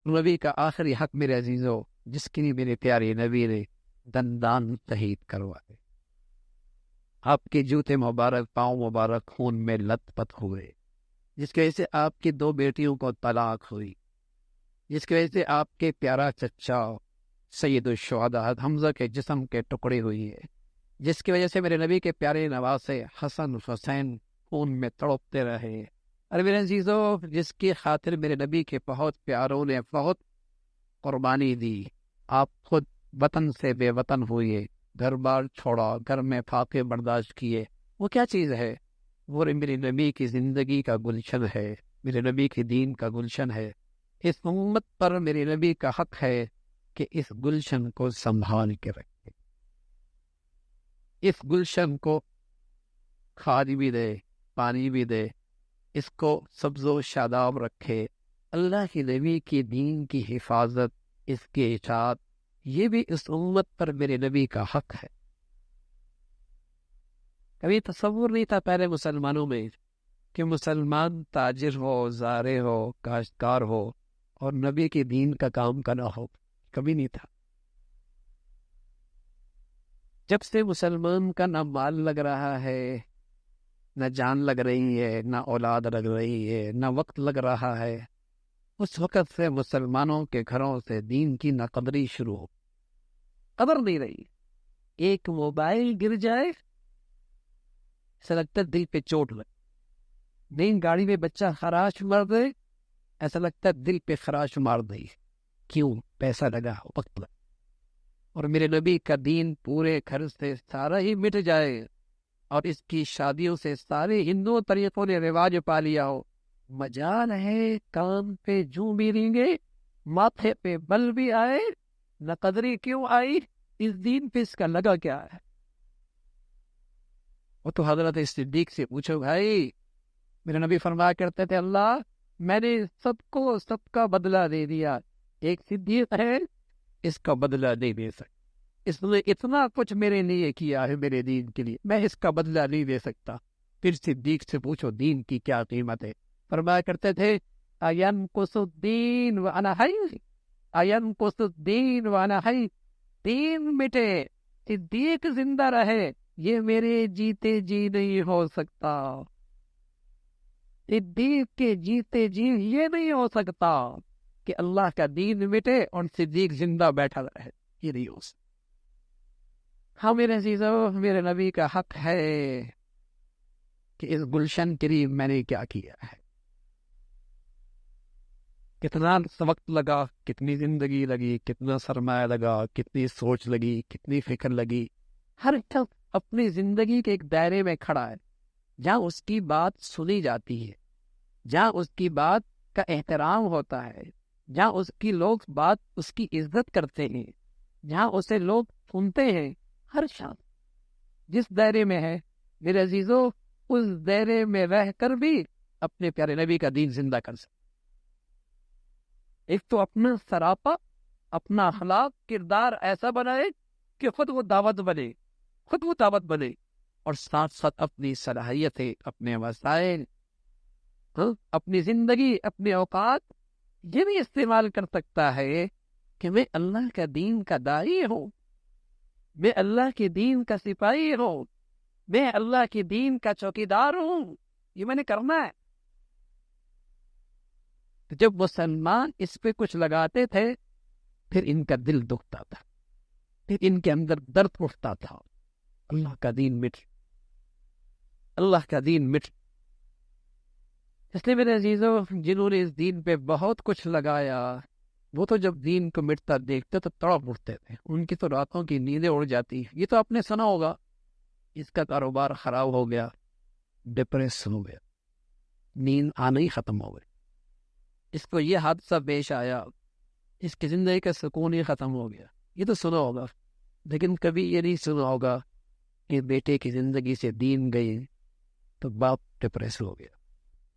نبی کا آخری حق میرے عزیزو، جس کے لیے میرے پیارے نبی نے دندان شہید کروائے، آپ کے جوتے مبارک، پاؤں مبارک خون میں لت پت ہوئے، جس کی وجہ سے آپ کی 2 بیٹیوں کو طلاق ہوئی، جس کی وجہ سے آپ کے پیارا چچا سید الشہداء حمزہ کے جسم کے ٹکڑے ہوئی ہے، جس کی وجہ سے میرے نبی کے پیارے نواسے حسن حسین خون میں تڑپتے رہے۔ اور میرے عزیزو، جس کی خاطر میرے نبی کے بہت پیاروں نے بہت قربانی دی، آپ خود وطن سے بے وطن ہوئے، گھر بار چھوڑا، گھر میں فاقے برداشت کیے، وہ کیا چیز ہے؟ وہ میرے نبی کی زندگی کا گلشن ہے، میرے نبی کی دین کا گلشن ہے۔ اس امت پر میرے نبی کا حق ہے کہ اس گلشن کو سنبھال کے رکھے، اس گلشن کو کھاد بھی دے، پانی بھی دے، اس کو سبز و شاداب رکھے۔ اللہ کے نبی کی دین کی حفاظت، اس کی اطاعت، یہ بھی اس امت پر میرے نبی کا حق ہے۔ کبھی تصور نہیں تھا پہلے مسلمانوں میں کہ مسلمان تاجر ہو، زارع ہو، کاشتکار ہو اور نبی کے دین کا کام کرنا ہو، کبھی نہیں تھا۔ جب سے مسلمان کا نہ مال لگ رہا ہے، نہ جان لگ رہی ہے، نہ اولاد لگ رہی ہے، نہ وقت لگ رہا ہے، اس وقت سے مسلمانوں کے گھروں سے دین کی ناقدری شروع ہو، قدر نہیں رہی۔ ایک موبائل گر جائے ایسا لگتا ہے دل پہ چوٹ لگ، نئی گاڑی میں بچہ خراش مار دے ایسا لگتا ہے دل پہ خراش مار دے، کیوں؟ پیسہ لگا، وقت لگا۔ اور میرے نبی کا دین پورے گھر سے سارا ہی مٹ جائے اور اس کی شادیوں سے سارے ہندو طریقوں نے رواج پا لیا ہو، مجال ہے کان پہ جوں بھی رینگے، ماتھے پہ بل بھی آئے، نہ قدری کیوں آئی، اس دین پہ اس کا لگا کیا ہے؟ وہ تو حضرت صدیق سے پوچھو بھائی، میرے نبی فرمایا کرتے تھے اللہ میں نے سب کو سب کا بدلہ دے دیا، ایک صدیق ہے اس کا بدلہ نہیں دے سکتا، اس نے اتنا کچھ میرے لیے کیا ہے میرے دین کے لیے، میں اس کا بدلہ نہیں دے سکتا۔ پھر صدیق سے پوچھو دین کی کیا قیمت ہے؟ فرمایا کرتے تھے اَيَنْقُصُ الدِّينُ وَأَنَا حَيٌّ، اَيَنْقُصُ الدِّينُ وَأَنَا حَيٌّ، دین مٹے صدیق زندہ رہے یہ میرے جیتے جی نہیں ہو سکتا، صدیق کے جیتے جی یہ نہیں ہو سکتا کہ اللہ کا دین مٹے اور صدیق زندہ بیٹھا رہے، یہ نہیں ہو سکتا۔ ہاں میرے عزیزو، میرے نبی کا حق ہے کہ اس گلشن کے لیے میں نے کیا کیا ہے، کتنا وقت لگا، کتنی زندگی لگی، کتنا سرمایہ لگا، کتنی سوچ لگی، کتنی فکر لگی۔ ہر شخص اپنی زندگی کے ایک دائرے میں کھڑا ہے جہاں اس کی بات سنی جاتی ہے، جہاں اس کی بات کا احترام ہوتا ہے، جہاں اس کی لوگ بات اس کی عزت کرتے ہیں، جہاں اسے لوگ سنتے ہیں۔ ہر شخص جس دائرے میں ہے میرے عزیزو، اس دائرے میں رہ کر بھی اپنے پیارے نبی کا دین زندہ کر سکتے۔ ایک تو اپنا سراپا، اپنا اخلاق، کردار ایسا بنائے کہ خود وہ دعوت بنے، اور ساتھ ساتھ اپنی صلاحیتیں، اپنے وسائل، اپنی زندگی، اپنے اوقات یہ بھی استعمال کر سکتا ہے کہ میں اللہ کا دین کا داعی ہوں، میں اللہ کے دین کا سپاہی ہوں، میں اللہ کے دین کا چوکیدار ہوں، یہ میں نے کرنا ہے۔ تو جب مسلمان اس پہ کچھ لگاتے تھے پھر ان کا دل دکھتا تھا، پھر ان کے اندر درد اٹھتا تھا، اللہ کا دین مٹ، اللہ کا دین مٹ۔ اس لیے میرے عزیزو، جنہوں نے اس دین پہ بہت کچھ لگایا وہ تو جب دین کو مٹتا دیکھتے تو تڑپ اٹھتے تھے، ان کی تو راتوں کی نیندیں اڑ جاتی۔ یہ تو آپ نے سنا ہوگا، اس کا کاروبار خراب ہو گیا، ڈپریس ہو گیا، نیند آنا ہی ختم ہو گئی، اس کو یہ حادثہ پیش آیا، اس کی زندگی کا سکون ہی ختم ہو گیا۔ یہ تو سنا ہوگا، لیکن کبھی یہ نہیں سنا ہوگا کہ بیٹے کی زندگی سے دین گئی تو باپ ڈپریس ہو گیا،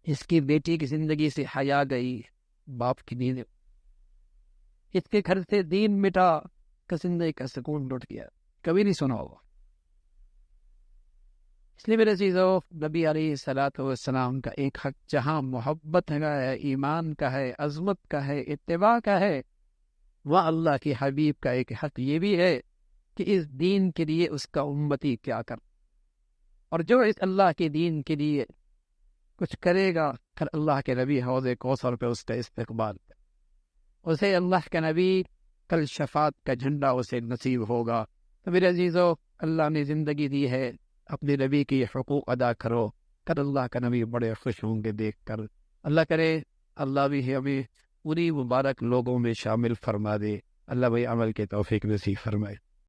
اس کی بیٹی کی زندگی سے حیا گئی، باپ کی نیند، اس کے گھر سے دین مٹا تو زندگی کا سکون لٹ گیا، کبھی نہیں سنا ہوگا۔ اس لیے میرے عزیزو، نبی علیہ الصلوۃ والسلام کا ایک حق جہاں محبت ہے، ایمان کا ہے، عظمت کا ہے، اتباع کا ہے، وہ اللہ کے حبیب کا ایک حق یہ بھی ہے کہ اس دین کے لیے اس کا امتی کیا کر، اور جو اس اللہ کے دین کے لیے کچھ کرے گا، پھر اللہ کے نبی حوض کوثر پہ اس کا استقبال کرے، اسے اللہ کا نبی کل شفاعت کا جھنڈا اسے نصیب ہوگا۔ تو میرے عزیزو، اللہ نے زندگی دی ہے، اپنے نبی کی حقوق ادا کرو، کل اللہ کا نبی بڑے خوش ہوں گے دیکھ کر۔ اللہ کرے اللہ بھی ہمیں پوری مبارک لوگوں میں شامل فرما دے۔ اللہ بھائی عمل کے توفیق نصیب فرمائے۔